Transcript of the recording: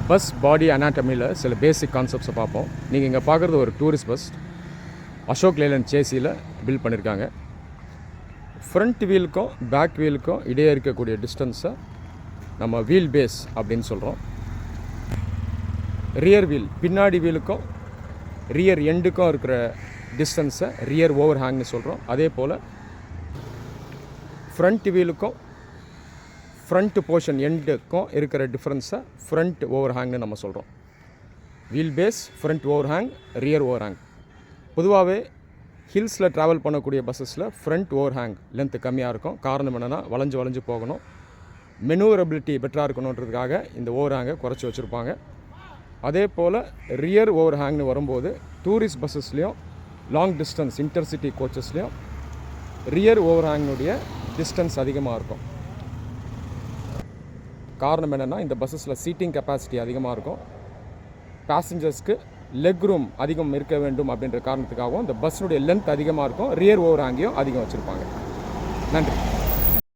Bus பாடி அனாட்டமியில் சில பேசிக் கான்செப்ட்ஸை பார்ப்போம். நீங்கள் இங்கே பார்க்குறது ஒரு டூரிஸ்ட் பஸ் அசோக் லேலண்ட் சேசியில் பில்ட் பண்ணியிருக்காங்க. ஃப்ரண்ட் வீலுக்கும் பேக் வீலுக்கும் இடையே இருக்கக்கூடிய டிஸ்டன்ஸை நம்ம வீல் பேஸ் அப்படின்னு சொல்கிறோம். ரியர் வீல் பின்னாடி வீலுக்கும் ரியர் எண்டுக்கும் இருக்கிற டிஸ்டன்ஸை ரியர் ஓவர் ஹேங்னு சொல்கிறோம். அதே போல் ஃப்ரண்ட் வீலுக்கும் ஃப்ரண்ட் போர்ஷன் எண்டுக்கும் இருக்கிற டிஃப்ரென்ஸை ஃப்ரண்ட் ஓவர் ஹேங்னு நம்ம சொல்கிறோம். Wheel base, front over hang, rear over hang. பொதுவாகவே ஹில்ஸில் ட்ராவல் பண்ணக்கூடிய பஸ்ஸஸில் ஃப்ரண்ட் ஓவர் ஹேங் லென்த்து கம்மியாக இருக்கும். காரணம் என்னென்னா வளைஞ்சு போகணும், மெனூவரபிலிட்டி பெட்டராக இருக்கணுன்றதுக்காக இந்த ஓவர் ஹேங்கை குறைச்சி வச்சுருப்பாங்க. அதே போல் ரியர் ஓவர் ஹேங்னு வரும்போது டூரிஸ்ட் பஸ்ஸஸ்லேயும் லாங் டிஸ்டன்ஸ் இன்டர்சிட்டி கோச்சஸ்லேயும் ரியர் ஓவர் ஹேங்குடைய டிஸ்டன்ஸ் அதிகமாக இருக்கும். காரணம் என்னென்னா இந்த பஸ்ஸஸில் சீட்டிங் கெப்பாசிட்டி அதிகமாக இருக்கும். பேசஞ்சர்ஸ்க்கு லெக் ரூம் அதிகம் இருக்க வேண்டும் அப்படின்ற காரணத்துக்காகவும் இந்த பஸ்ஸுடைய லென்த் அதிகமாக இருக்கும். ரியர் ஓவர் ஹேங்கையும் அதிகம் வச்சுருப்பாங்க. நன்றி.